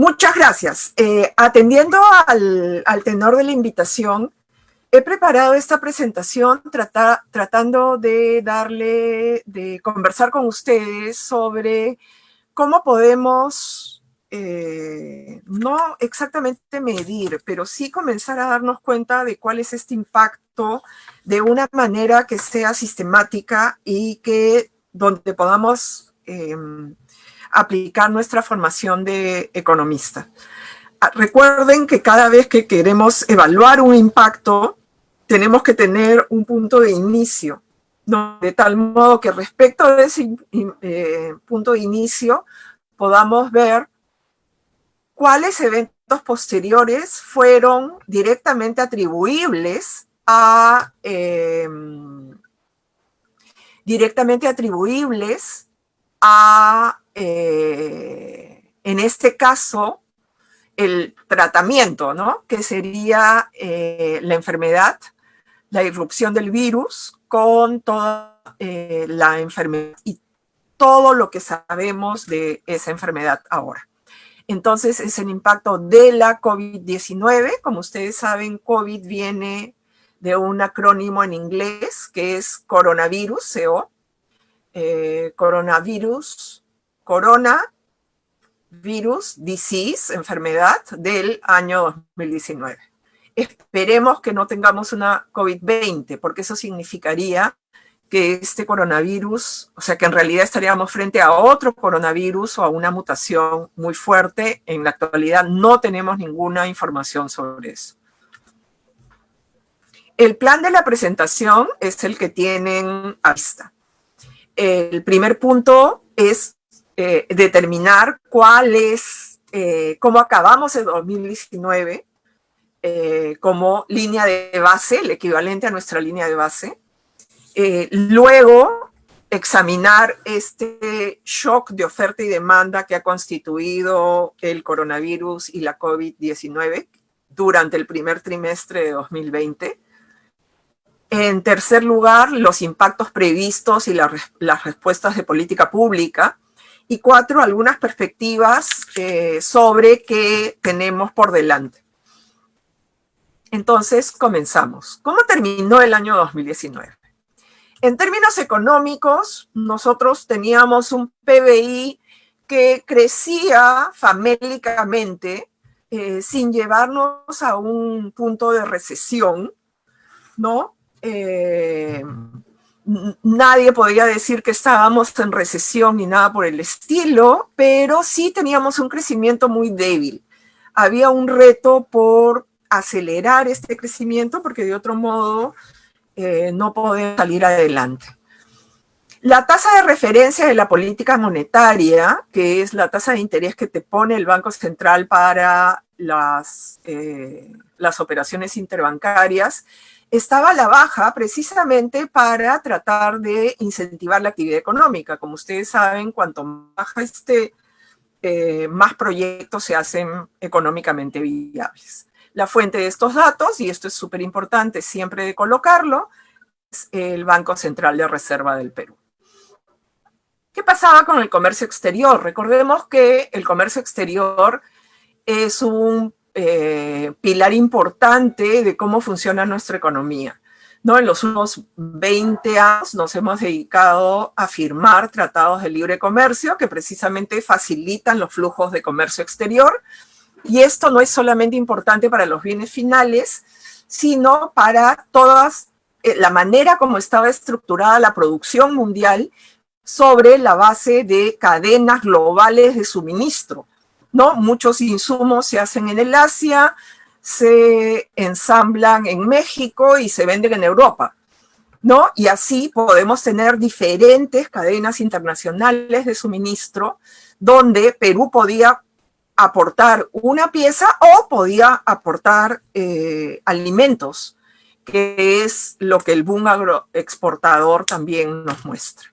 Muchas gracias. Atendiendo al tenor de la invitación, he preparado esta presentación tratando de conversar con ustedes sobre cómo podemos, no exactamente medir, pero sí comenzar a darnos cuenta de cuál es este impacto de una manera que sea sistemática y que donde podamos aplicar nuestra formación de economista. Recuerden que cada vez que queremos evaluar un impacto, tenemos que tener un punto de inicio, ¿no? De tal modo que respecto a ese punto de inicio podamos ver cuáles eventos posteriores fueron directamente atribuibles a en este caso, el tratamiento, ¿no? Que sería la enfermedad, la irrupción del virus con toda la enfermedad y todo lo que sabemos de esa enfermedad ahora. Entonces, es el impacto de la COVID-19. Como ustedes saben, COVID viene de un acrónimo en inglés que es coronavirus, CO, coronavirus, coronavirus, disease, enfermedad del año 2019. Esperemos que no tengamos una COVID-20, porque eso significaría que este coronavirus, o sea que en realidad estaríamos frente a otro coronavirus o a una mutación muy fuerte. En la actualidad no tenemos ninguna información sobre eso. El plan de la presentación es el que tienen a vista. El primer punto es determinar cuál es, cómo acabamos el 2019 como línea de base, el equivalente a nuestra línea de base. Luego, examinar este shock de oferta y demanda que ha constituido el coronavirus y la COVID-19 durante el primer trimestre de 2020. En tercer lugar, los impactos previstos y las respuestas de política pública. Y 4, algunas perspectivas sobre qué tenemos por delante. Entonces, comenzamos. ¿Cómo terminó el año 2019? En términos económicos, nosotros teníamos un PBI que crecía famélicamente sin llevarnos a un punto de recesión, ¿no? Nadie podía decir que estábamos en recesión ni nada por el estilo, pero sí teníamos un crecimiento muy débil. Había un reto por acelerar este crecimiento porque de otro modo no podemos salir adelante. La tasa de referencia de la política monetaria, que es la tasa de interés que te pone el Banco Central para las operaciones interbancarias, estaba a la baja precisamente para tratar de incentivar la actividad económica. Como ustedes saben, cuanto más baja más proyectos se hacen económicamente viables. La fuente de estos datos, y esto es súper importante siempre de colocarlo, es el Banco Central de Reserva del Perú. ¿Qué pasaba con el comercio exterior? Recordemos que el comercio exterior es un pilar importante de cómo funciona nuestra economía, ¿no? En los últimos 20 años nos hemos dedicado a firmar tratados de libre comercio que precisamente facilitan los flujos de comercio exterior, y esto no es solamente importante para los bienes finales, sino para la manera como estaba estructurada la producción mundial sobre la base de cadenas globales de suministro, ¿no? Muchos insumos se hacen en el Asia, se ensamblan en México y se venden en Europa, ¿no? Y así podemos tener diferentes cadenas internacionales de suministro donde Perú podía aportar una pieza o podía aportar alimentos, que es lo que el boom agroexportador también nos muestra.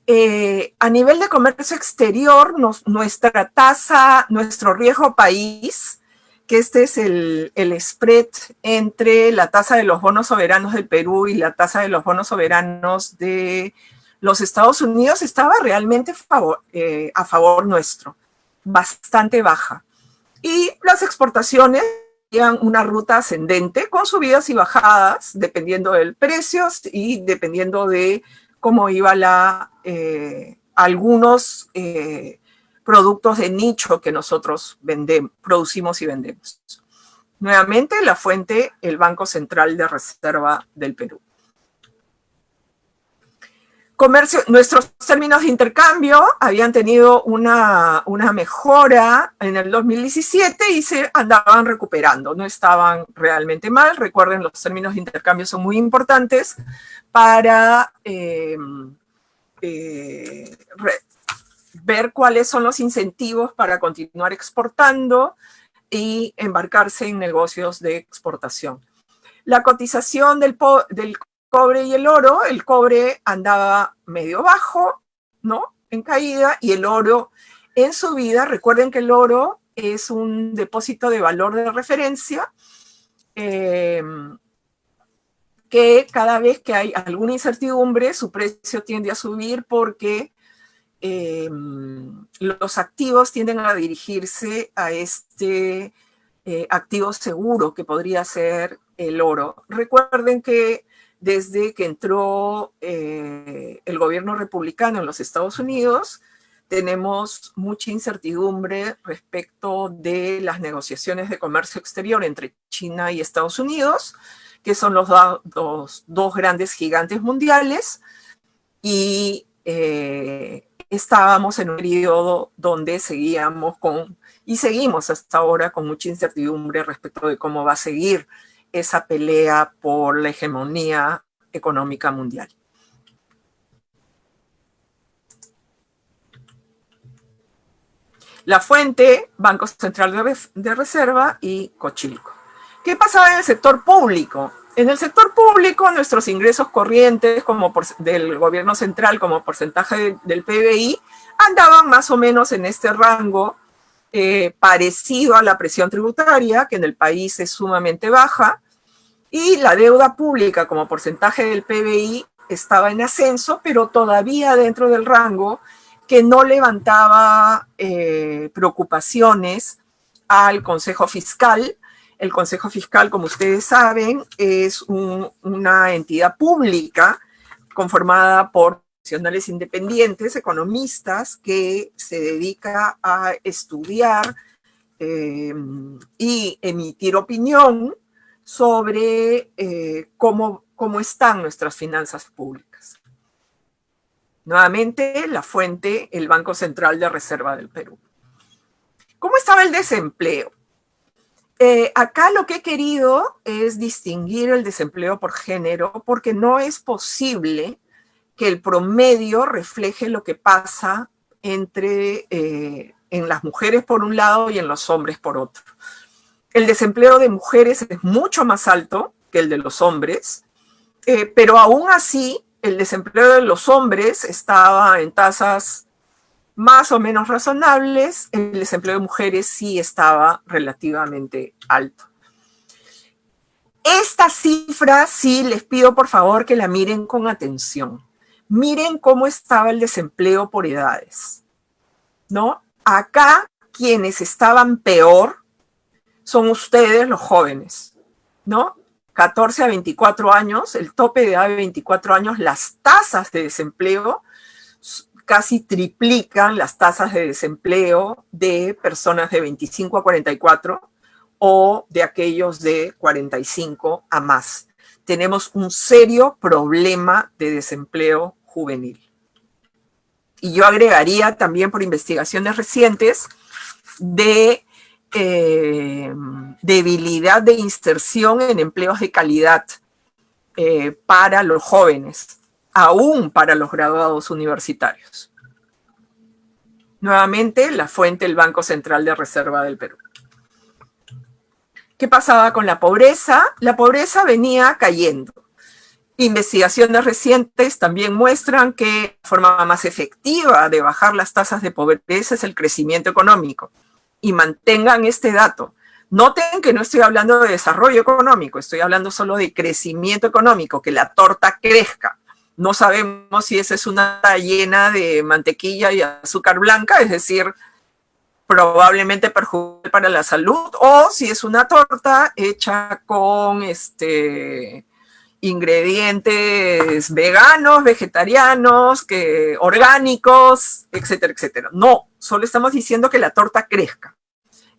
A nivel de comercio exterior, nuestra tasa, nuestro riesgo país, que este es el spread entre la tasa de los bonos soberanos del Perú y la tasa de los bonos soberanos de los Estados Unidos, estaba realmente a favor nuestro, bastante baja. Y las exportaciones tenían una ruta ascendente con subidas y bajadas, dependiendo del precio y dependiendo de cómo iba algunos productos de nicho que nosotros producimos y vendemos. Nuevamente, la fuente, el Banco Central de Reserva del Perú. Nuestros términos de intercambio habían tenido una mejora en el 2017 y se andaban recuperando, no estaban realmente mal. Recuerden, los términos de intercambio son muy importantes para ver cuáles son los incentivos para continuar exportando y embarcarse en negocios de exportación. La cotización del cobre y el cobre andaba medio bajo, ¿no? En caída, y el oro en subida. Recuerden que el oro es un depósito de valor de referencia que cada vez que hay alguna incertidumbre, su precio tiende a subir porque los activos tienden a dirigirse a este activo seguro que podría ser el oro. Recuerden que desde que entró el gobierno republicano en los Estados Unidos, tenemos mucha incertidumbre respecto de las negociaciones de comercio exterior entre China y Estados Unidos, que son los dos grandes gigantes mundiales, y estábamos en un periodo donde seguimos hasta ahora con mucha incertidumbre respecto de cómo va a seguir esa pelea por la hegemonía económica mundial. La fuente, Banco Central de Reserva y Cochilco. ¿Qué pasaba en el sector público? En el sector público, nuestros ingresos corrientes del gobierno central como porcentaje del PBI andaban más o menos en este rango parecido a la presión tributaria, que en el país es sumamente baja, y la deuda pública como porcentaje del PBI estaba en ascenso, pero todavía dentro del rango que no levantaba preocupaciones al Consejo Fiscal. El Consejo Fiscal, como ustedes saben, es una entidad pública conformada por profesionales independientes, economistas, que se dedica a estudiar y emitir opinión sobre cómo están nuestras finanzas públicas. Nuevamente, la fuente, el Banco Central de Reserva del Perú. ¿Cómo estaba el desempleo? Acá lo que he querido es distinguir el desempleo por género, porque no es posible que el promedio refleje lo que pasa en las mujeres por un lado y en los hombres por otro. El desempleo de mujeres es mucho más alto que el de los hombres, pero aún así el desempleo de los hombres estaba en tasas más o menos razonables, el desempleo de mujeres sí estaba relativamente alto. Esta cifra sí les pido por favor que la miren con atención. Miren cómo estaba el desempleo por edades, ¿no? Acá quienes estaban peor son ustedes, los jóvenes, ¿no? 14 a 24 años, el tope de edad de 24 años, las tasas de desempleo casi triplican las tasas de desempleo de personas de 25 a 44 o de aquellos de 45 a más. Tenemos un serio problema de desempleo juvenil. Y yo agregaría también por investigaciones recientes de debilidad de inserción en empleos de calidad para los jóvenes, aún para los graduados universitarios. Nuevamente, la fuente, el Banco Central de Reserva del Perú. ¿Qué pasaba con la pobreza? La pobreza venía cayendo. Investigaciones recientes también muestran que la forma más efectiva de bajar las tasas de pobreza es el crecimiento económico. Y mantengan este dato. Noten que no estoy hablando de desarrollo económico, estoy hablando solo de crecimiento económico, que la torta crezca. No sabemos si esa es una torta llena de mantequilla y azúcar blanca, es decir, probablemente perjudica el para la salud, o si es una torta hecha con ingredientes veganos, vegetarianos, orgánicos, etcétera, etcétera. No, solo estamos diciendo que la torta crezca.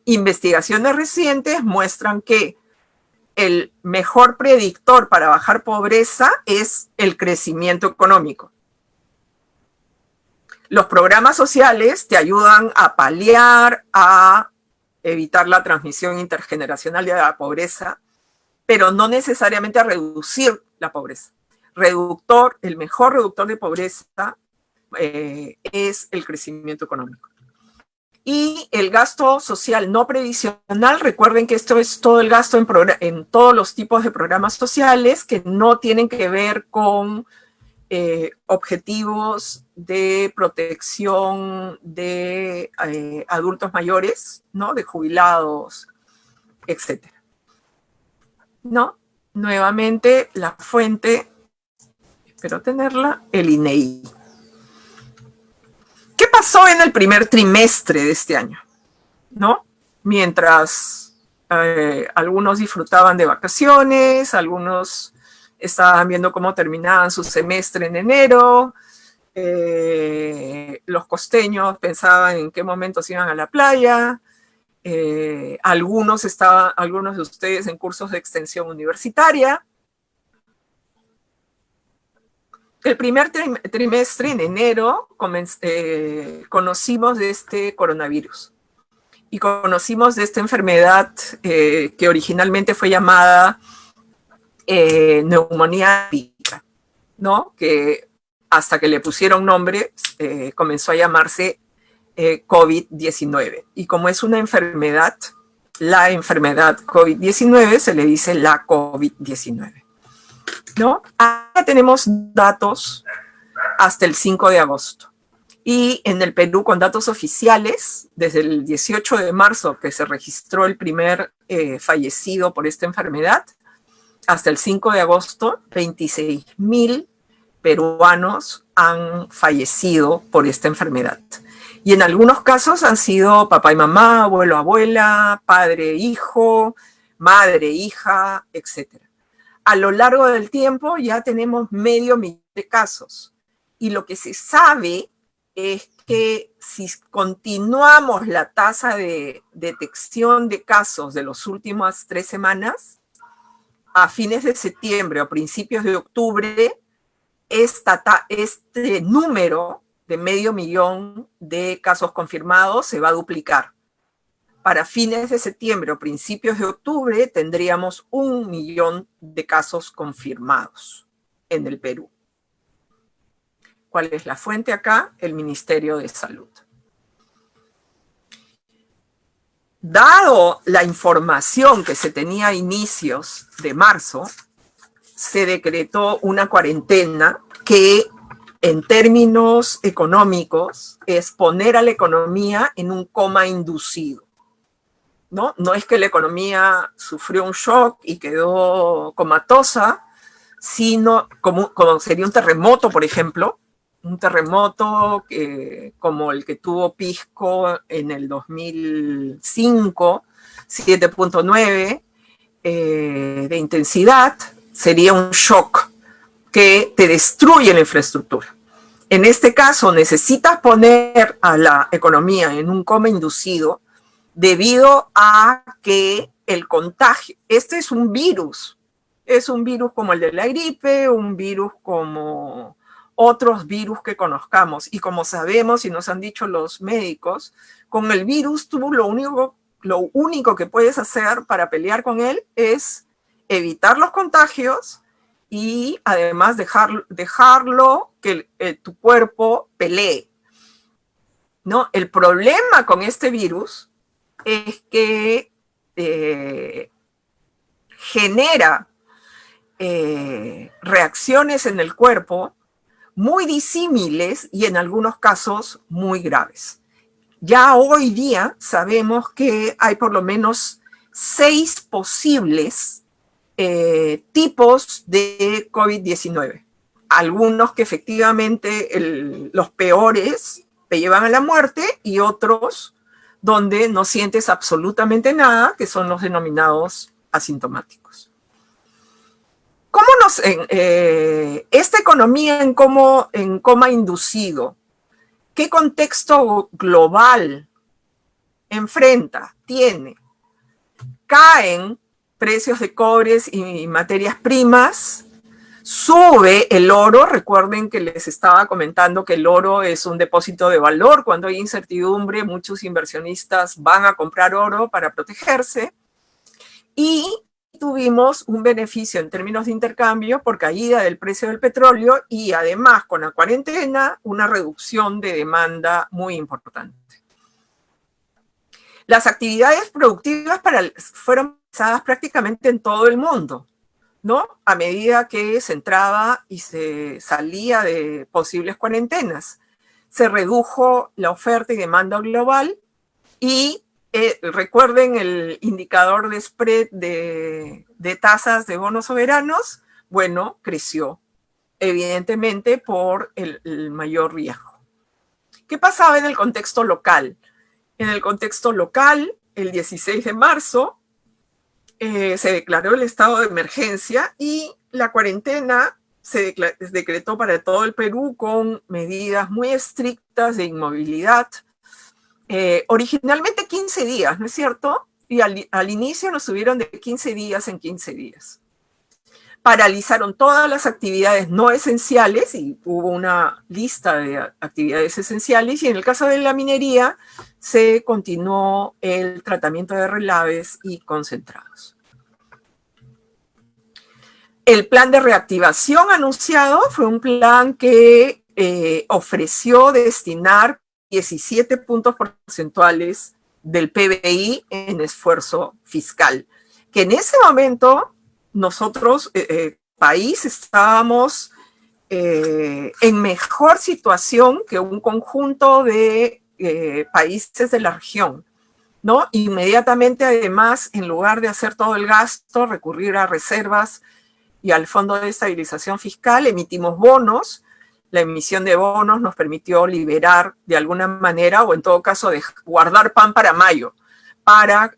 Investigaciones recientes muestran que el mejor predictor para bajar pobreza es el crecimiento económico. Los programas sociales te ayudan a paliar, a evitar la transmisión intergeneracional de la pobreza, pero no necesariamente a reducir la pobreza. El mejor reductor de pobreza es el crecimiento económico. Y el gasto social no previsional, recuerden que esto es todo el gasto en todos los tipos de programas sociales que no tienen que ver con objetivos de protección de adultos mayores, ¿no? De jubilados, etc. ¿No? Nuevamente, la fuente, espero tenerla, el INEGI. ¿Qué pasó en el primer trimestre de este año? ¿No? Mientras algunos disfrutaban de vacaciones, algunos estaban viendo cómo terminaban su semestre en enero, los costeños pensaban en qué momento se iban a la playa, algunos de ustedes en cursos de extensión universitaria. El primer trimestre, en enero, conocimos de este coronavirus y conocimos de esta enfermedad que originalmente fue llamada neumonía atípica, ¿no? Que hasta que le pusieron nombre comenzó a llamarse COVID-19. Y como es una enfermedad, la enfermedad COVID-19 se le dice la COVID-19. ¿No? Ahora tenemos datos hasta el 5 de agosto. Y en el Perú, con datos oficiales, desde el 18 de marzo, que se registró el primer fallecido por esta enfermedad, hasta el 5 de agosto, 26.000 peruanos han fallecido por esta enfermedad. Y en algunos casos han sido papá y mamá, abuelo, abuela, padre, hijo, madre, hija, etc. A lo largo del tiempo ya tenemos 500.000 de casos. Y lo que se sabe es que si continuamos la tasa de detección de casos de las últimas 3 semanas, a fines de septiembre o principios de octubre, este número de 500.000 de casos confirmados se va a duplicar. Para fines de septiembre o principios de octubre tendríamos 1.000.000 de casos confirmados en el Perú. ¿Cuál es la fuente acá? El Ministerio de Salud. Dado la información que se tenía a inicios de marzo, se decretó una cuarentena que en términos económicos es poner a la economía en un coma inducido. ¿No? No es que la economía sufrió un shock y quedó comatosa, sino como sería un terremoto, por ejemplo, un terremoto como el que tuvo Pisco en el 2005, 7.9 de intensidad, sería un shock que te destruye la infraestructura. En este caso, necesitas poner a la economía en un coma inducido debido a que el contagio, este es un virus como el de la gripe, un virus como otros virus que conozcamos, y como sabemos y nos han dicho los médicos, con el virus tú lo único que puedes hacer para pelear con él es evitar los contagios y además dejarlo que tu cuerpo pelee, ¿no? El problema con este virus es que genera reacciones en el cuerpo muy disímiles y en algunos casos muy graves. Ya hoy día sabemos que hay por lo menos 6 posibles tipos de COVID-19. Algunos que efectivamente los peores te llevan a la muerte y otros donde no sientes absolutamente nada, que son los denominados asintomáticos. ¿Cómo esta economía en coma inducido, qué contexto global tiene? Caen precios de cobres y materias primas, sube el oro. Recuerden que les estaba comentando que el oro es un depósito de valor. Cuando hay incertidumbre, muchos inversionistas van a comprar oro para protegerse. Y tuvimos un beneficio en términos de intercambio por caída del precio del petróleo y además con la cuarentena una reducción de demanda muy importante. Las actividades productivas fueron pensadas prácticamente en todo el mundo, ¿no? A medida que se entraba y se salía de posibles cuarentenas. Se redujo la oferta y demanda global y recuerden el indicador de spread de tasas de bonos soberanos, bueno, creció, evidentemente por el mayor riesgo. ¿Qué pasaba en el contexto local? En el contexto local, el 16 de marzo, se declaró el estado de emergencia y la cuarentena se decretó para todo el Perú con medidas muy estrictas de inmovilidad. Originalmente 15 días, ¿no es cierto? Y al inicio nos subieron de 15 días en 15 días. Paralizaron todas las actividades no esenciales y hubo una lista de actividades esenciales y en el caso de la minería se continuó el tratamiento de relaves y concentrados. El plan de reactivación anunciado fue un plan que ofreció destinar 17 puntos porcentuales del PBI en esfuerzo fiscal, que en ese momento nosotros, país, estábamos en mejor situación que un conjunto de países de la región, ¿no? Inmediatamente, además, en lugar de hacer todo el gasto, recurrir a reservas y al Fondo de Estabilización Fiscal, emitimos bonos. La emisión de bonos nos permitió liberar de alguna manera, o en todo caso, de guardar pan para mayo, para,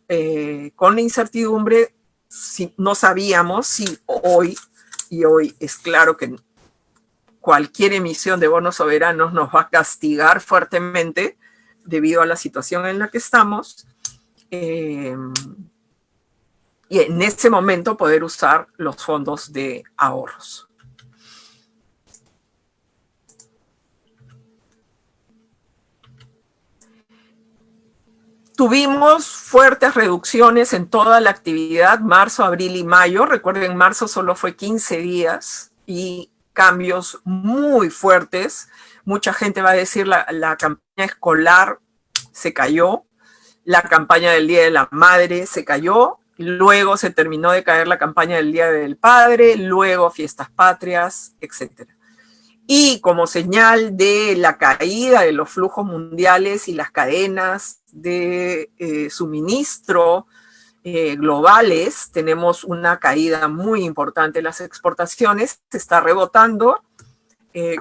con la incertidumbre, si no sabíamos si hoy es claro que cualquier emisión de bonos soberanos nos va a castigar fuertemente debido a la situación en la que estamos, y en ese momento poder usar los fondos de ahorros. Tuvimos fuertes reducciones en toda la actividad, marzo, abril y mayo. Recuerden, marzo solo fue 15 días y cambios muy fuertes. Mucha gente va a decir la campaña escolar se cayó, la campaña del Día de la Madre se cayó, luego se terminó de caer la campaña del Día del Padre, luego fiestas patrias, etc. Y como señal de la caída de los flujos mundiales y las cadenas de suministro globales, tenemos una caída muy importante en las exportaciones, se está rebotando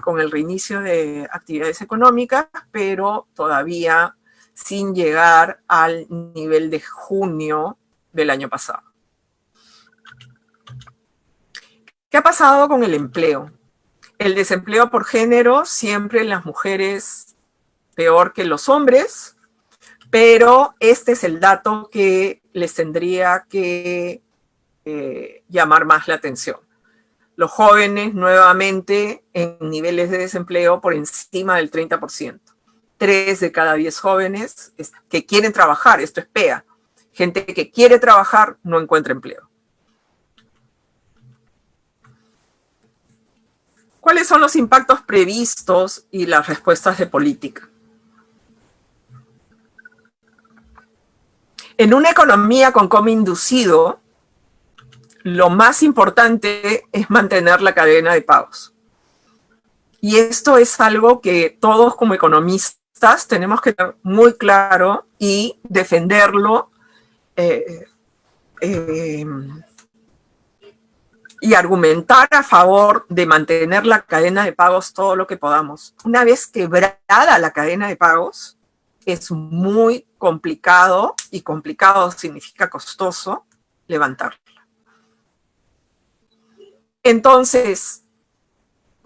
con el reinicio de actividades económicas, pero todavía sin llegar al nivel de junio del año pasado. ¿Qué ha pasado con el empleo? El desempleo por género, siempre las mujeres peor que los hombres, pero este es el dato que les tendría que llamar más la atención. Los jóvenes nuevamente en niveles de desempleo por encima del 30%. 3 de cada 10 jóvenes que quieren trabajar, esto es PEA, gente que quiere trabajar no encuentra empleo. ¿Cuáles son los impactos previstos y las respuestas de política? En una economía con coma inducido, lo más importante es mantener la cadena de pagos. Y esto es algo que todos como economistas tenemos que tener muy claro y defenderlo y argumentar a favor de mantener la cadena de pagos todo lo que podamos. Una vez quebrada la cadena de pagos, es muy complicado, y complicado significa costoso, levantarla. Entonces,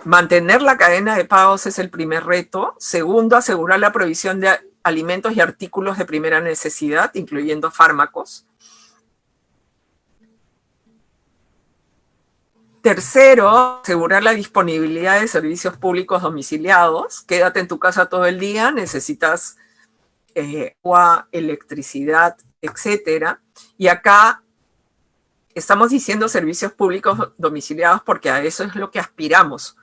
mantener la cadena de pagos es el primer reto. Segundo, asegurar la provisión de alimentos y artículos de primera necesidad, incluyendo fármacos. Tercero, asegurar la disponibilidad de servicios públicos domiciliados. Quédate en tu casa todo el día, necesitas agua, electricidad, etcétera. Y acá estamos diciendo servicios públicos domiciliados porque a eso es lo que aspiramos.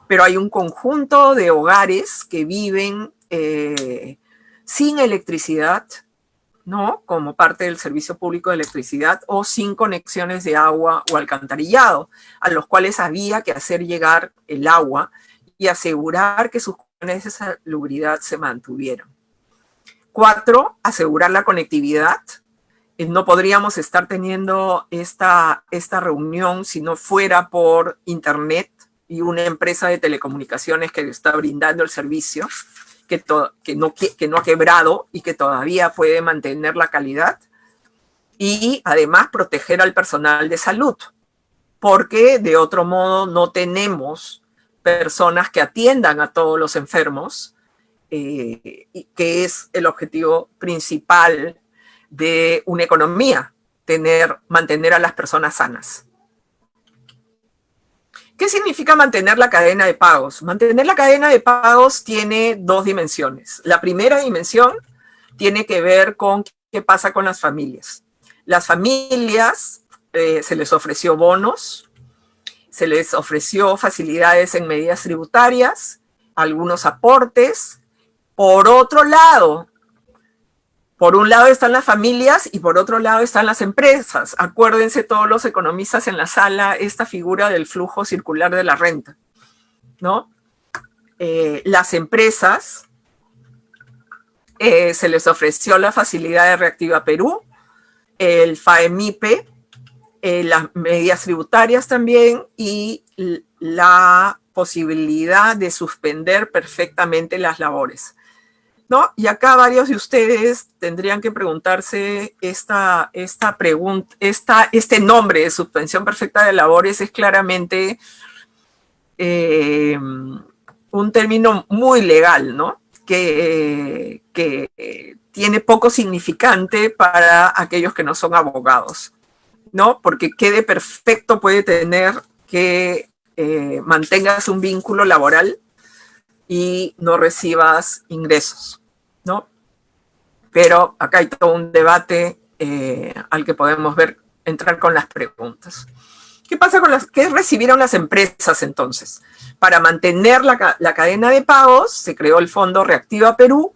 Pero hay un conjunto de hogares que viven sin electricidad, ¿no? Como parte del servicio público de electricidad, o sin conexiones de agua o alcantarillado, a los cuales había que hacer llegar el agua y asegurar que sus condiciones de salubridad se mantuvieran. 4, asegurar la conectividad. No podríamos estar teniendo esta reunión si no fuera por internet y una empresa de telecomunicaciones que está brindando el servicio, que no ha quebrado y que todavía puede mantener la calidad. Y además proteger al personal de salud, porque de otro modo no tenemos personas que atiendan a todos los enfermos, que es el objetivo principal de una economía, mantener a las personas sanas. ¿Qué significa mantener la cadena de pagos? Mantener la cadena de pagos tiene dos dimensiones. La primera dimensión tiene que ver con qué pasa con las familias. Las familias se les ofreció bonos, se les ofreció facilidades en medidas tributarias, algunos aportes. Por otro lado, por un lado están las familias y por otro lado están las empresas. Acuérdense todos los economistas en la sala esta figura del flujo circular de la renta, ¿no? Las empresas se les ofreció la facilidad de Reactiva Perú, el FAEMIPE, las medidas tributarias también y la posibilidad de suspender perfectamente las labores, ¿no? Y acá varios de ustedes tendrían que preguntarse este nombre de suspensión perfecta de labores es claramente un término muy legal, ¿no? Que tiene poco significante para aquellos que no son abogados, ¿no? Porque qué de perfecto puede tener que mantengas un vínculo laboral y no recibas ingresos, ¿no? Pero acá hay todo un debate al que podemos entrar con las preguntas. ¿Qué pasa qué recibieron las empresas entonces? Para mantener la cadena de pagos se creó el Fondo Reactiva Perú.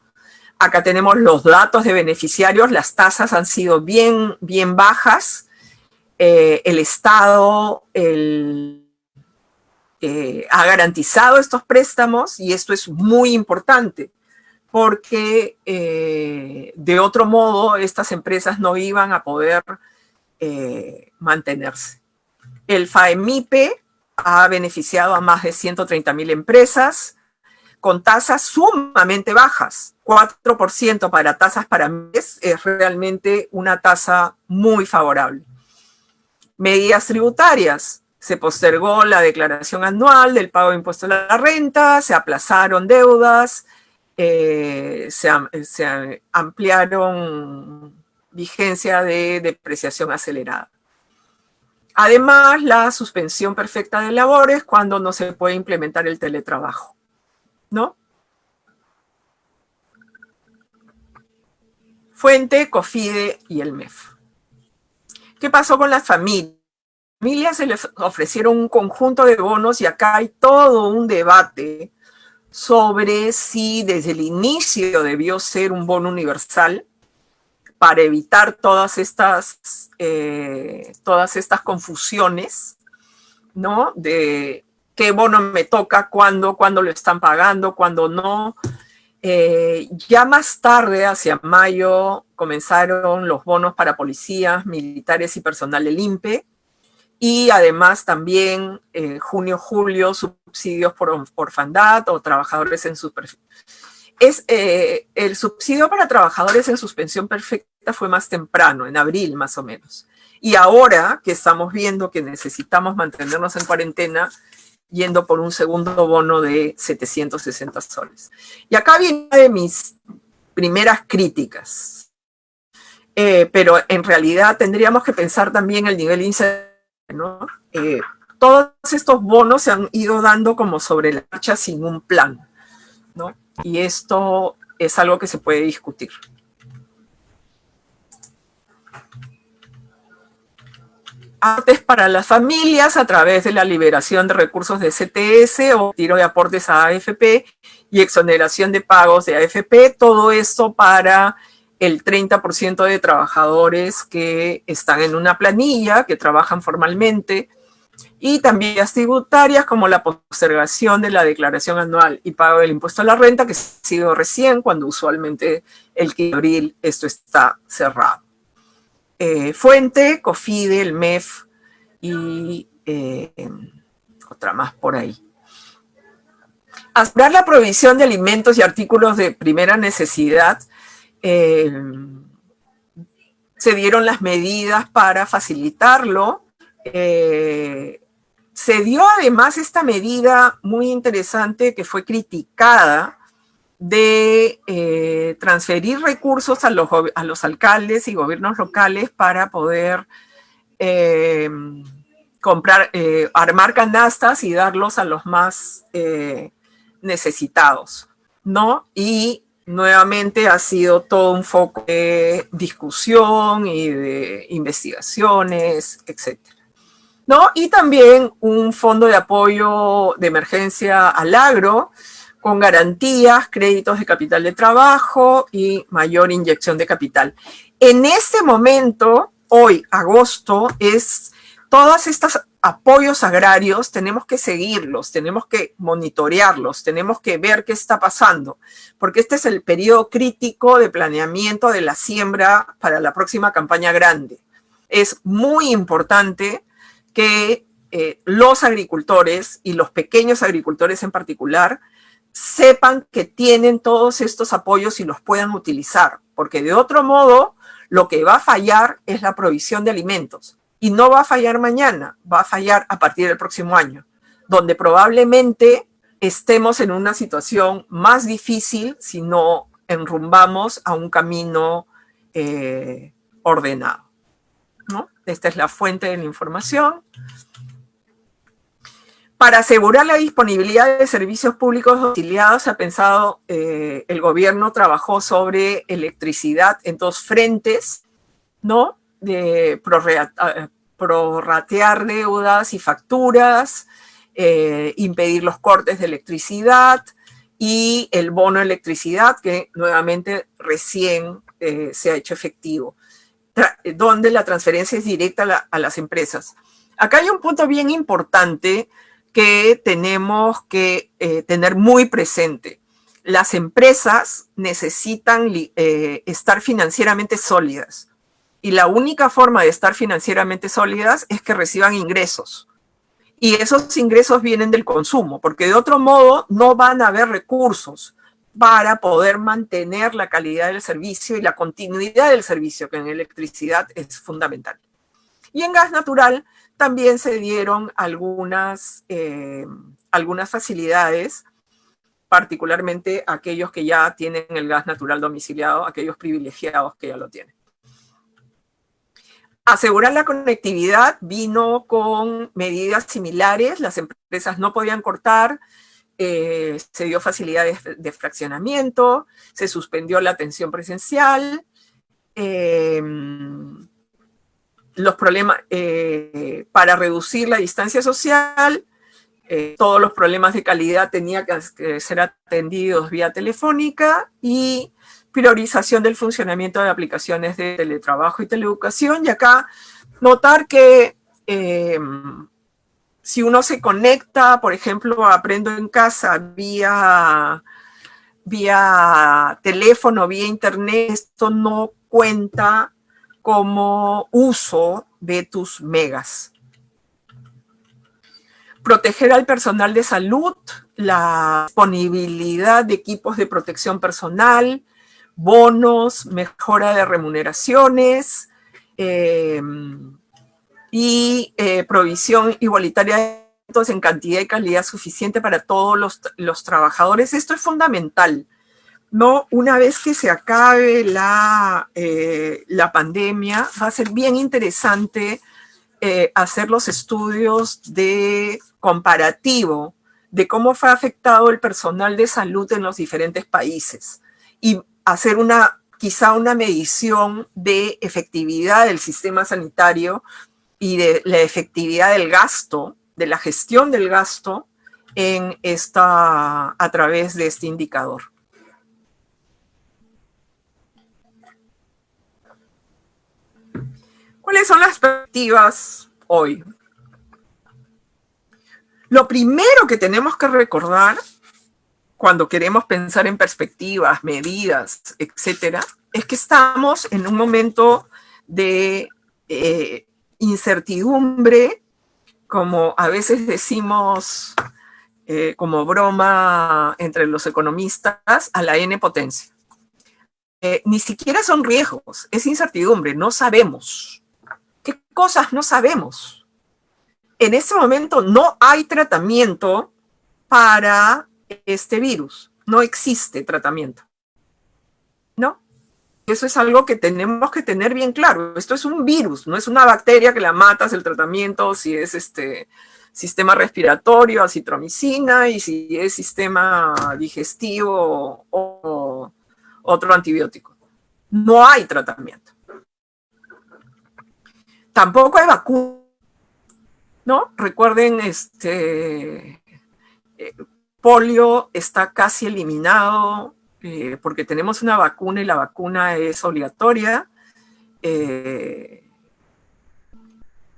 Acá tenemos los datos de beneficiarios, las tasas han sido bien bajas. El Estado ha garantizado estos préstamos y esto es muy importante porque de otro modo estas empresas no iban a poder mantenerse. El FAEMIPE ha beneficiado a más de 130,000 empresas con tasas sumamente bajas. 4% para tasas para mes es realmente una tasa muy favorable. Medidas tributarias. Se postergó la declaración anual del pago de impuestos a la renta, se aplazaron deudas, se ampliaron vigencia de depreciación acelerada. Además, la suspensión perfecta de labores cuando no se puede implementar el teletrabajo, ¿no? Fuente, COFIDE y el MEF. ¿Qué pasó con las familias? A las familias se les ofrecieron un conjunto de bonos y acá hay todo un debate sobre si desde el inicio debió ser un bono universal para evitar todas estas confusiones, ¿no? De qué bono me toca, cuándo lo están pagando, cuándo no. Ya más tarde, hacia mayo, comenzaron los bonos para policías, militares y personal del INPE. Y además también junio, julio, subsidios por orfandad o trabajadores en superficie. El subsidio para trabajadores en suspensión perfecta fue más temprano, en abril más o menos. Y ahora que estamos viendo que necesitamos mantenernos en cuarentena, yendo por un segundo bono de 760 soles. Y acá viene de mis primeras críticas. Pero en realidad tendríamos que pensar también el nivel incertidumbre, ¿no? Todos estos bonos se han ido dando como sobre la marcha sin un plan, ¿no? Y esto es algo que se puede discutir. Aportes para las familias a través de la liberación de recursos de CTS o tiro de aportes a AFP y exoneración de pagos de AFP, todo esto para el 30% de trabajadores que están en una planilla, que trabajan formalmente, y también las tributarias como la postergación de la declaración anual y pago del impuesto a la renta, que ha sido recién, cuando usualmente el 15 de abril esto está cerrado. Fuente, COFIDE, el MEF y otra más por ahí. Asegurar la provisión de alimentos y artículos de primera necesidad. Se dieron las medidas para facilitarlo. Se dio además esta medida muy interesante que fue criticada de transferir recursos a los alcaldes y gobiernos locales para poder armar canastas y darlos a los más necesitados, ¿no? Y nuevamente ha sido todo un foco de discusión y de investigaciones, etc., ¿no? Y también un fondo de apoyo de emergencia al agro, con garantías, créditos de capital de trabajo y mayor inyección de capital. En este momento, hoy, agosto, todos estos apoyos agrarios tenemos que seguirlos, tenemos que monitorearlos, tenemos que ver qué está pasando, porque este es el periodo crítico de planeamiento de la siembra para la próxima campaña grande. Es muy importante que los agricultores y los pequeños agricultores en particular sepan que tienen todos estos apoyos y los puedan utilizar, porque de otro modo lo que va a fallar es la provisión de alimentos. Y no va a fallar mañana, va a fallar a partir del próximo año, donde probablemente estemos en una situación más difícil si no enrumbamos a un camino ordenado, ¿no? Esta es la fuente de la información. Para asegurar la disponibilidad de servicios públicos auxiliados, se ha pensado, el gobierno trabajó sobre electricidad en dos frentes, ¿no? De prorratear deudas y facturas, impedir los cortes de electricidad y el bono de electricidad, que nuevamente recién se ha hecho efectivo, donde la transferencia es directa a las empresas. Acá hay un punto bien importante que tenemos que tener muy presente. Las empresas necesitan estar financieramente sólidas. Y la única forma de estar financieramente sólidas es que reciban ingresos. Y esos ingresos vienen del consumo, porque de otro modo no van a haber recursos para poder mantener la calidad del servicio y la continuidad del servicio, que en electricidad es fundamental. Y en gas natural también se dieron algunas facilidades, particularmente aquellos que ya tienen el gas natural domiciliado, aquellos privilegiados que ya lo tienen. Asegurar la conectividad vino con medidas similares, las empresas no podían cortar, se dio facilidades de fraccionamiento, se suspendió la atención presencial, los problemas para reducir la distancia social, todos los problemas de calidad tenían que ser atendidos vía telefónica y priorización del funcionamiento de aplicaciones de teletrabajo y teleeducación. Y acá notar que si uno se conecta, por ejemplo, Aprendo en Casa vía teléfono, vía internet, esto no cuenta como uso de tus megas. Proteger al personal de salud, la disponibilidad de equipos de protección personal, bonos, mejora de remuneraciones y provisión igualitaria de alimentos en cantidad y calidad suficiente para todos los trabajadores. Esto es fundamental, ¿no? Una vez que se acabe la pandemia, va a ser bien interesante hacer los estudios de comparativo de cómo fue afectado el personal de salud en los diferentes países y hacer quizá una medición de efectividad del sistema sanitario y de la efectividad del gasto, de la gestión del gasto a través de este indicador. ¿Cuáles son las perspectivas hoy? Lo primero que tenemos que recordar cuando queremos pensar en perspectivas, medidas, etcétera, es que estamos en un momento de incertidumbre, como a veces decimos como broma entre los economistas, a la n potencia. Ni siquiera son riesgos, es incertidumbre, no sabemos. ¿Qué cosas no sabemos? En este momento no hay tratamiento para este virus. No existe tratamiento. ¿No? Eso es algo que tenemos que tener bien claro. Esto es un virus, no es una bacteria que la matas, el tratamiento, si es sistema respiratorio, acitromicina, y si es sistema digestivo o otro antibiótico. No hay tratamiento. Tampoco hay vacuna, ¿no? Recuerden, polio está casi eliminado porque tenemos una vacuna y la vacuna es obligatoria.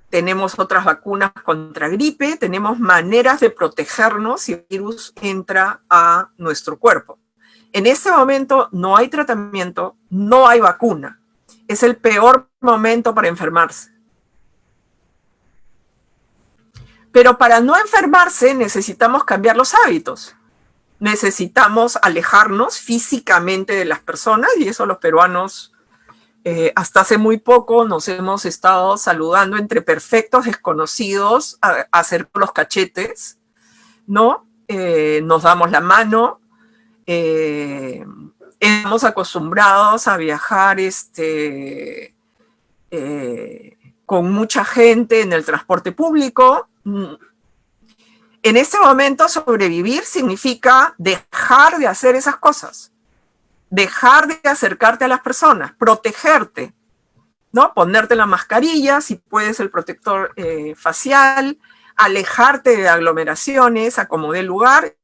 Tenemos otras vacunas contra gripe, tenemos maneras de protegernos si el virus entra a nuestro cuerpo. En este momento no hay tratamiento, no hay vacuna. Es el peor momento para enfermarse. Pero para no enfermarse necesitamos cambiar los hábitos. Necesitamos alejarnos físicamente de las personas, y eso los peruanos hasta hace muy poco nos hemos estado saludando entre perfectos desconocidos, a hacer los cachetes, ¿no? Nos damos la mano, estamos acostumbrados a viajar con mucha gente en el transporte público. En este momento sobrevivir significa dejar de hacer esas cosas, dejar de acercarte a las personas, protegerte, ¿no? Ponerte la mascarilla, si puedes el protector facial, alejarte de aglomeraciones, a como dé lugar,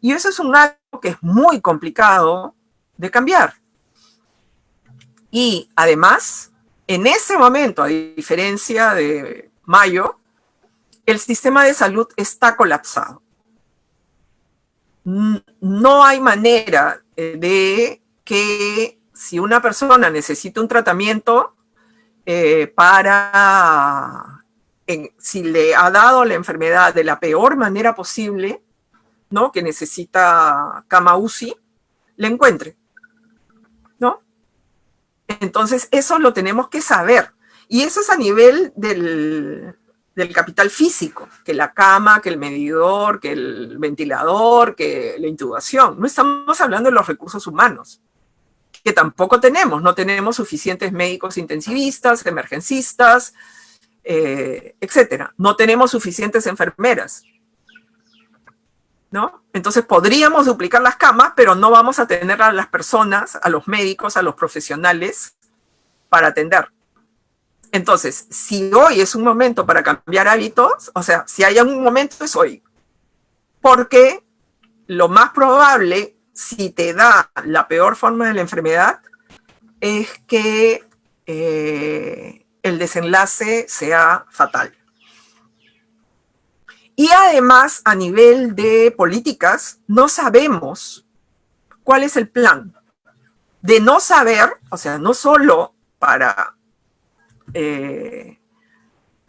y eso es un algo que es muy complicado de cambiar. Y además, en ese momento, a diferencia de mayo, el sistema de salud está colapsado. No hay manera de que si una persona necesita un tratamiento si le ha dado la enfermedad de la peor manera posible, ¿no? Que necesita cama UCI, le encuentre, ¿no? Entonces, eso lo tenemos que saber. Y eso es a nivel del capital físico, que la cama, que el medidor, que el ventilador, que la intubación. No estamos hablando de los recursos humanos, que tampoco tenemos. No tenemos suficientes médicos intensivistas, emergencistas, etcétera. No tenemos suficientes enfermeras, ¿no? Entonces podríamos duplicar las camas, pero no vamos a tener a las personas, a los médicos, a los profesionales para atender. Entonces, si hoy es un momento para cambiar hábitos, o sea, si hay algún momento es hoy. Porque lo más probable, si te da la peor forma de la enfermedad, es que el desenlace sea fatal. Y además, a nivel de políticas, no sabemos cuál es el plan. De no saber, o sea, no solo para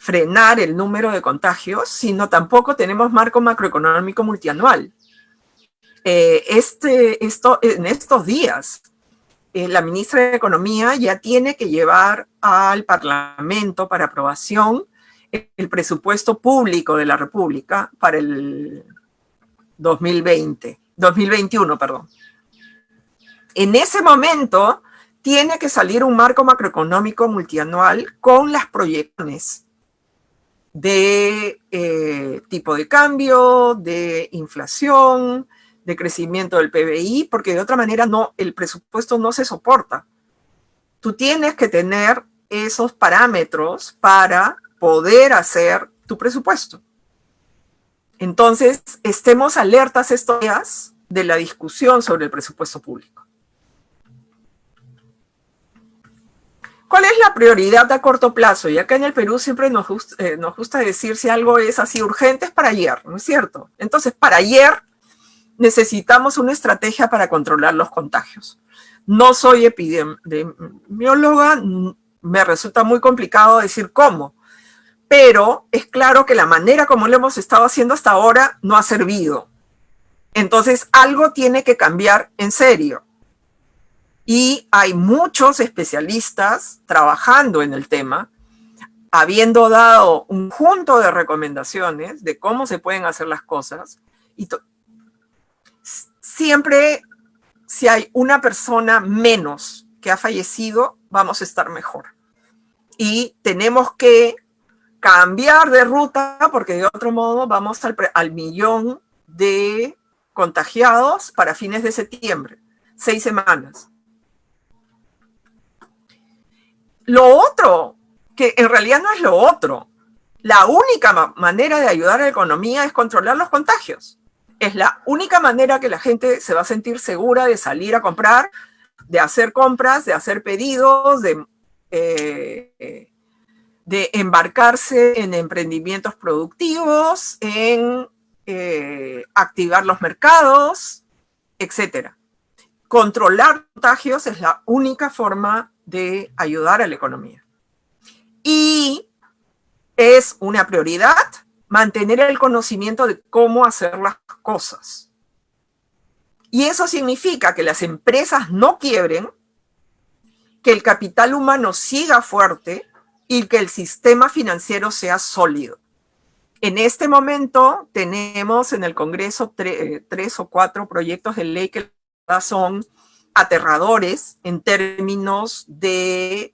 frenar el número de contagios, sino tampoco tenemos marco macroeconómico multianual. En estos días, la ministra de Economía ya tiene que llevar al Parlamento para aprobación el presupuesto público de la República para el 2021, perdón. En ese momento tiene que salir un marco macroeconómico multianual con las proyecciones de tipo de cambio, de inflación, de crecimiento del PBI, porque de otra manera el presupuesto no se soporta. Tú tienes que tener esos parámetros para poder hacer tu presupuesto. Entonces, estemos alertas estos días de la discusión sobre el presupuesto público. ¿Cuál es la prioridad a corto plazo? Y acá en el Perú siempre nos gusta decir si algo es así urgente, es para ayer, ¿no es cierto? Entonces, para ayer necesitamos una estrategia para controlar los contagios. No soy epidemióloga, me resulta muy complicado decir cómo, pero es claro que la manera como lo hemos estado haciendo hasta ahora no ha servido. Entonces, algo tiene que cambiar en serio. Y hay muchos especialistas trabajando en el tema, habiendo dado un conjunto de recomendaciones de cómo se pueden hacer las cosas. Y siempre, si hay una persona menos que ha fallecido, vamos a estar mejor. Y tenemos que cambiar de ruta, porque de otro modo vamos al millón de contagiados para fines de septiembre, 6 semanas. Lo otro, que en realidad no es lo otro, la única manera de ayudar a la economía es controlar los contagios. Es la única manera que la gente se va a sentir segura de salir a comprar, de hacer compras, de hacer pedidos, de embarcarse en emprendimientos productivos, en activar los mercados, etc. Controlar contagios es la única forma de ayudar a la economía. Y es una prioridad mantener el conocimiento de cómo hacer las cosas. Y eso significa que las empresas no quiebren, que el capital humano siga fuerte y que el sistema financiero sea sólido. En este momento tenemos en el Congreso 3 o 4 proyectos de ley que son aterradores en términos de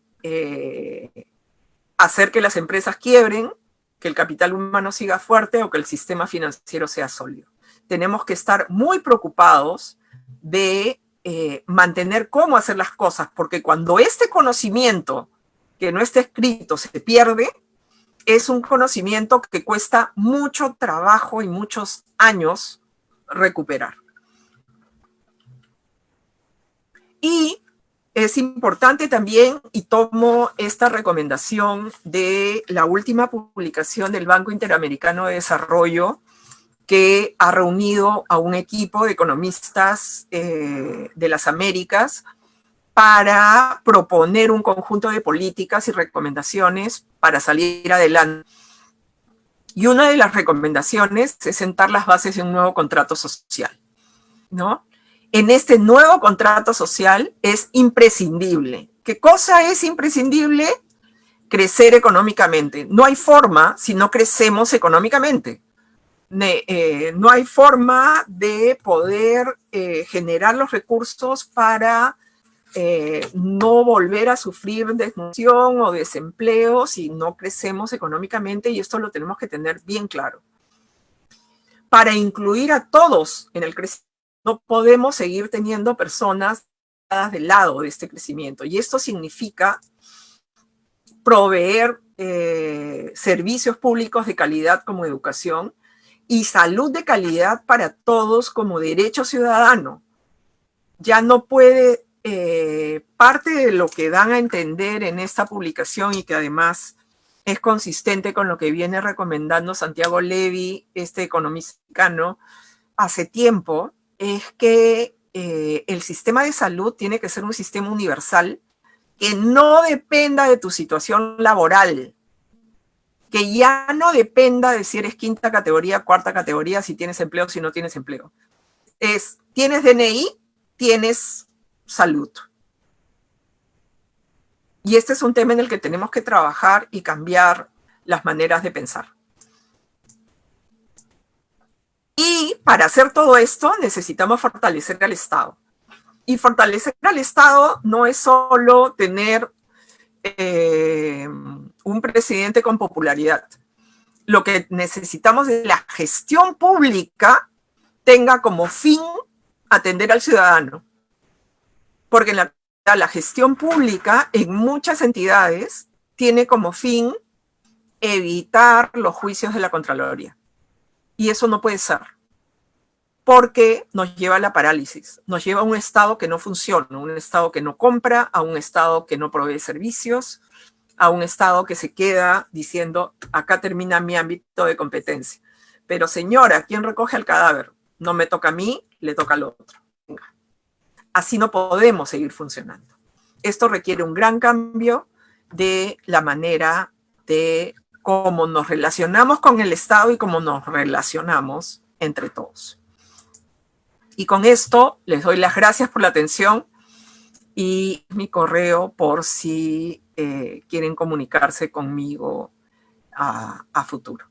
hacer que las empresas quiebren, que el capital humano siga fuerte o que el sistema financiero sea sólido. Tenemos que estar muy preocupados de mantener cómo hacer las cosas, porque cuando este conocimiento que no está escrito se pierde, es un conocimiento que cuesta mucho trabajo y muchos años recuperar. Y es importante también, y tomo esta recomendación de la última publicación del Banco Interamericano de Desarrollo, que ha reunido a un equipo de economistas de las Américas para proponer un conjunto de políticas y recomendaciones para salir adelante. Y una de las recomendaciones es sentar las bases de un nuevo contrato social, ¿no? En este nuevo contrato social es imprescindible. ¿Qué cosa es imprescindible? Crecer económicamente. No hay forma si no crecemos económicamente. No hay forma de poder generar los recursos para no volver a sufrir desnutrición o desempleo si no crecemos económicamente, y esto lo tenemos que tener bien claro. Para incluir a todos en el crecimiento, no podemos seguir teniendo personas del lado de este crecimiento, y esto significa proveer servicios públicos de calidad como educación y salud de calidad para todos como derecho ciudadano. Ya no puede, parte de lo que dan a entender en esta publicación, y que además es consistente con lo que viene recomendando Santiago Levy, este economista mexicano, hace tiempo, es que el sistema de salud tiene que ser un sistema universal que no dependa de tu situación laboral, que ya no dependa de si eres quinta categoría, cuarta categoría, si tienes empleo, si no tienes empleo. Tienes DNI, tienes salud. Y este es un tema en el que tenemos que trabajar y cambiar las maneras de pensar. Y para hacer todo esto necesitamos fortalecer al Estado. Y fortalecer al Estado no es solo tener un presidente con popularidad. Lo que necesitamos es la gestión pública tenga como fin atender al ciudadano. Porque la gestión pública en muchas entidades tiene como fin evitar los juicios de la Contraloría. Y eso no puede ser. Porque nos lleva a la parálisis, nos lleva a un Estado que no funciona, un Estado que no compra, a un Estado que no provee servicios, a un Estado que se queda diciendo, acá termina mi ámbito de competencia. Pero señora, ¿quién recoge el cadáver? No me toca a mí, le toca al otro. Así no podemos seguir funcionando. Esto requiere un gran cambio de la manera de cómo nos relacionamos con el Estado y cómo nos relacionamos entre todos. Y con esto les doy las gracias por la atención y mi correo por si quieren comunicarse conmigo a futuro.